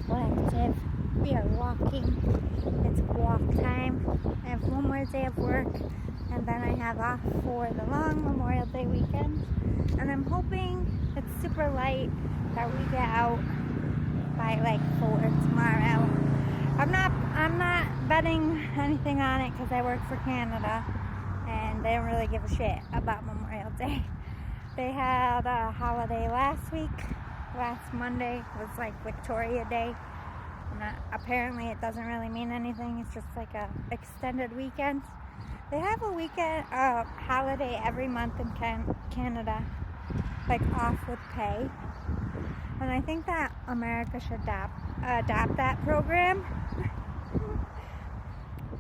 Collective. We are walking. It's walk time. I have one more day of work, and then I have off for the long Memorial Day weekend. And I'm hoping it's super light that we get out by like 4 tomorrow. I'm not betting anything on it because I work for Canada, and they don't really give a shit about Memorial Day. They had a holiday last week. Last Monday was like Victoria Day. Apparently it doesn't really mean anything. It's just like a extended weekend. They have a holiday every month in Canada, like off with pay. And I think that America should adopt that program.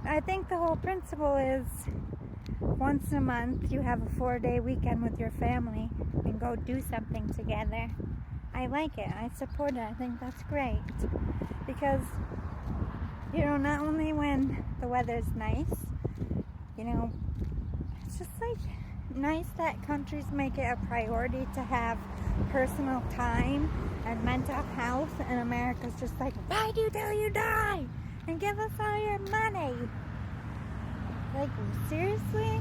I think the whole principle is once a month you have a 4-day weekend with your family and go do something together. I like it. I support it. I think that's great. Because, not only when the weather's nice, it's just like nice that countries make it a priority to have personal time and mental health, and America's just like, ride you till you die and give us all your money. Like, seriously?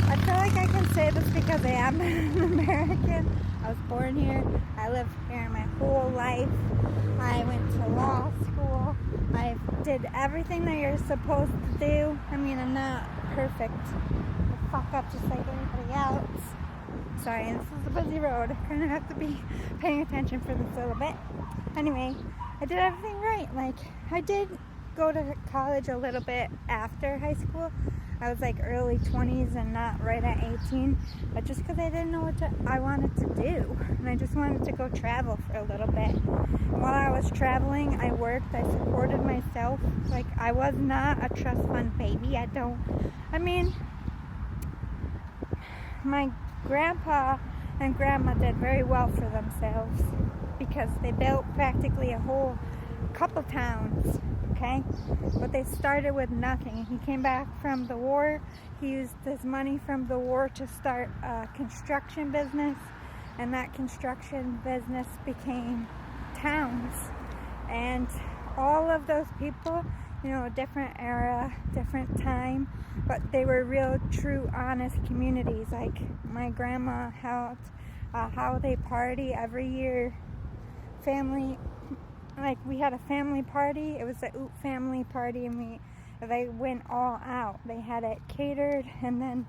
I feel like I can say this because I am an American. I was born here. I lived here my whole life. I went to law school. I did everything that you're supposed to do. I mean, I'm not perfect. I fuck up just like anybody else. Sorry, this is a busy road. I kind of have to be paying attention for this a little bit. Anyway, I did everything right. Like, I did go to college a little bit after high school. I was like early 20s and not right at 18, but just because I didn't know what I wanted to do, and I just wanted to go travel for a little bit. And while I was traveling, I worked, I supported myself. Like, I was not a trust fund baby. My grandpa and grandma did very well for themselves because they built practically a whole couple towns. Okay, but they started with nothing. He came back from the war. He used his money from the war to start a construction business, and that construction business became towns. And all of those people, different era, different time, but they were real, true, honest communities. Like, my grandma held a holiday party every year. We had a family party. It was a Oot family party, and they went all out. They had it catered, and then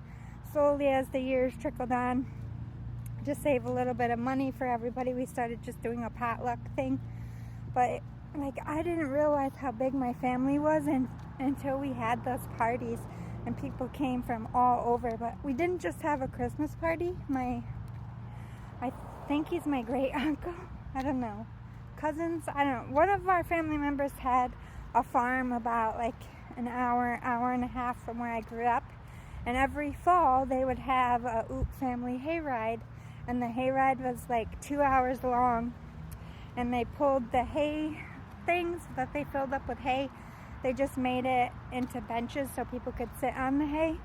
slowly as the years trickled on, to save a little bit of money for everybody, we started just doing a potluck thing. But I didn't realize how big my family was until we had those parties, and people came from all over. But we didn't just have a Christmas party. I think he's my great uncle. I don't know. Cousins, I don't know. One of our family members had a farm about like an hour and a half from where I grew up, and every fall they would have a Oot family hayride, and the hayride was like 2 hours long, and they pulled the hay things that they filled up with hay. They just made it into benches so people could sit on the hay,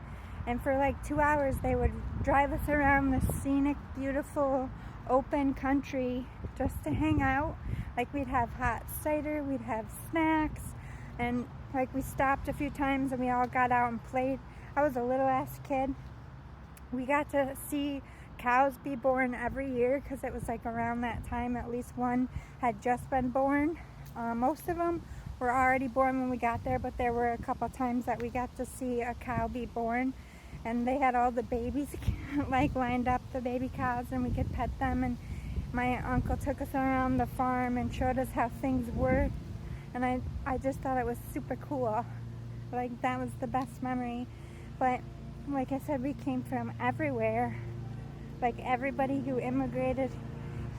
and for like 2 hours they would drive us around the scenic, beautiful, open country just to hang out. Like, we'd have hot cider, we'd have snacks, and like, we stopped a few times and we all got out and played. I was a little ass kid. We got to see cows be born every year because it was like around that time at least one had just been born. Most of them were already born when we got there, but there were a couple times that we got to see a cow be born, and they had all the babies like lined up, the baby cows, and we could pet them. And my uncle took us around the farm and showed us how things worked, and I just thought it was super cool. Like, that was the best memory. But like I said, we came from everywhere. Like, everybody who immigrated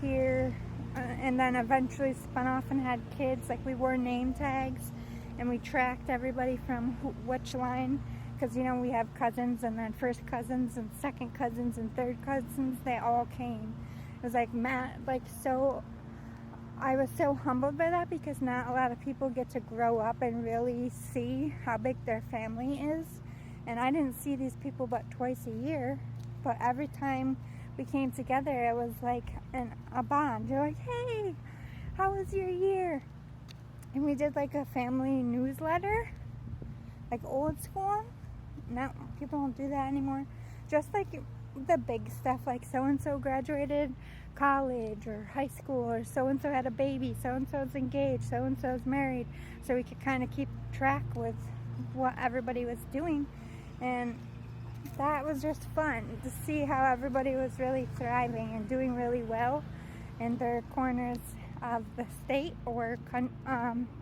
here and then eventually spun off and had kids, like, we wore name tags and we tracked everybody from which line, because we have cousins, and then first cousins and second cousins and third cousins. They all came. It was like, I was so humbled by that, because not a lot of people get to grow up and really see how big their family is. And I didn't see these people but twice a year, but every time we came together, it was like a bond. You're like, hey, how was your year? And we did like a family newsletter, like old school. Now people don't do that anymore. Just like the big stuff, like so-and-so graduated college or high school, or so-and-so had a baby, so-and-so's engaged, so-and-so's married, so we could kind of keep track with what everybody was doing. And that was just fun to see how everybody was really thriving and doing really well in their corners of the state, or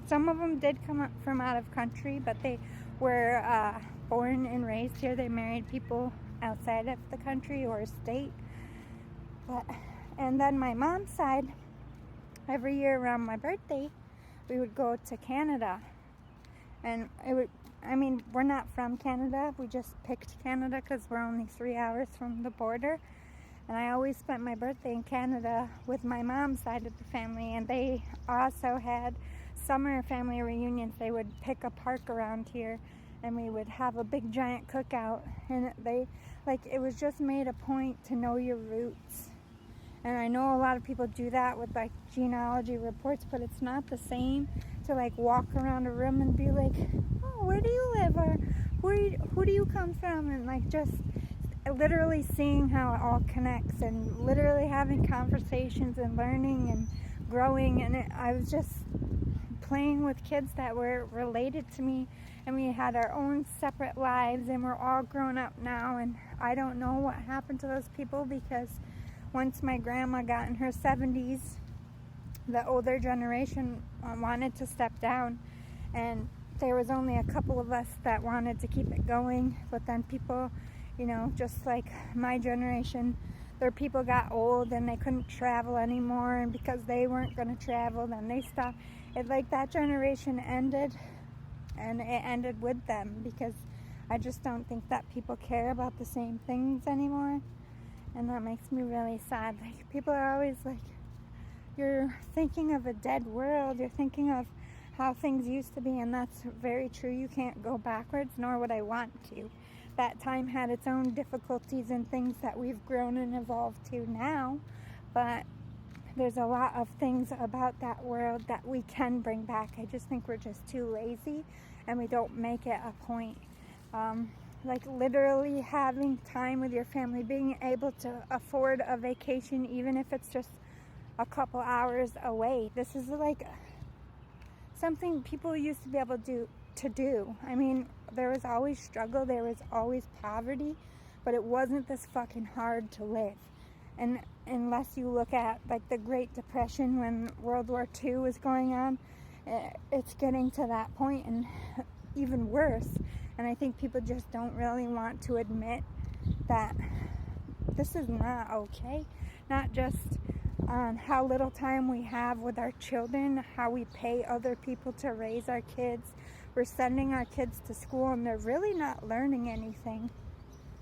some of them did come up from out of country, but they were born and raised here. They married people outside of the country or state. And then my mom's side, every year around my birthday, we would go to Canada. And we're not from Canada. We just picked Canada because we're only 3 hours from the border. And I always spent my birthday in Canada with my mom's side of the family. And they also had summer family reunions. They would pick a park around here, and we would have a big giant cookout. And it was just made a point to know your roots. And I know a lot of people do that with like genealogy reports, but it's not the same to like walk around a room and be like, oh, where do you live, or who do you come from, and like just literally seeing how it all connects, and literally having conversations and learning and growing. And I was just playing with kids that were related to me, and we had our own separate lives, and we're all grown up now. And I don't know what happened to those people, because once my grandma got in her 70s, the older generation wanted to step down, and there was only a couple of us that wanted to keep it going. But then people, just like my generation, their people got old and they couldn't travel anymore, and because they weren't going to travel, then they stopped. That generation ended, and it ended with them, because I just don't think that people care about the same things anymore. And that makes me really sad. Like, people are always like, you're thinking of a dead world, you're thinking of how things used to be, and that's very true. You can't go backwards, nor would I want to. That time had its own difficulties and things that we've grown and evolved to now, but there's a lot of things about that world that we can bring back. I just think we're just too lazy, and we don't make it a point. Like literally having time with your family, being able to afford a vacation, even if it's just a couple hours away. This is like something people used to be able to do. I mean, there was always struggle, there was always poverty, but it wasn't this fucking hard to live. And unless you look at like the Great Depression, when World War II was going on, it's getting to that point, and even worse. And I think people just don't really want to admit that this is not okay. Not just on how little time we have with our children, how we pay other people to raise our kids. We're sending our kids to school and they're really not learning anything.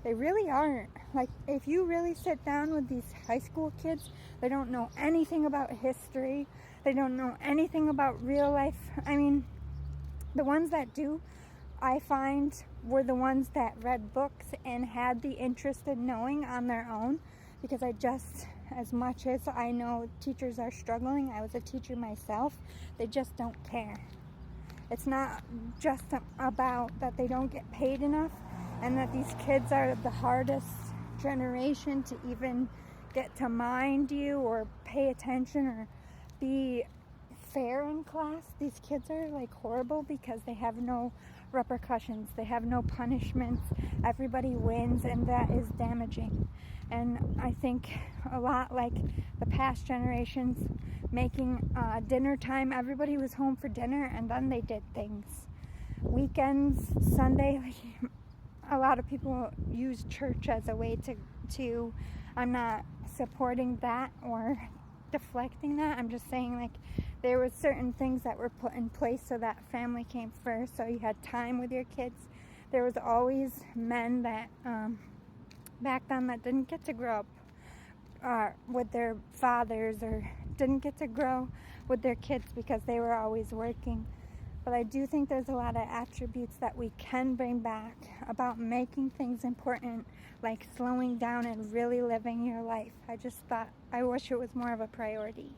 They really aren't. Like, if you really sit down with these high school kids, they don't know anything about history. They don't know anything about real life. I mean, the ones that do, I find, were the ones that read books and had the interest in knowing on their own, because as much as I know teachers are struggling, I was a teacher myself, they just don't care. It's not just about that they don't get paid enough, and that these kids are the hardest generation to even get to mind you or pay attention or be fair in class. These kids are like horrible because they have no repercussions, they have no punishments, everybody wins, and that is damaging. And I think a lot like the past generations, making dinner time, everybody was home for dinner and then they did things. Weekends, Sunday, like, a lot of people use church as a way to I'm not supporting that or deflecting that. I'm just saying, like, there was certain things that were put in place so that family came first, so you had time with your kids. There was always men that back then that didn't get to grow up with their fathers, or didn't get to grow with their kids because they were always working. But I do think there's a lot of attributes that we can bring back about making things important, like slowing down and really living your life. I wish it was more of a priority.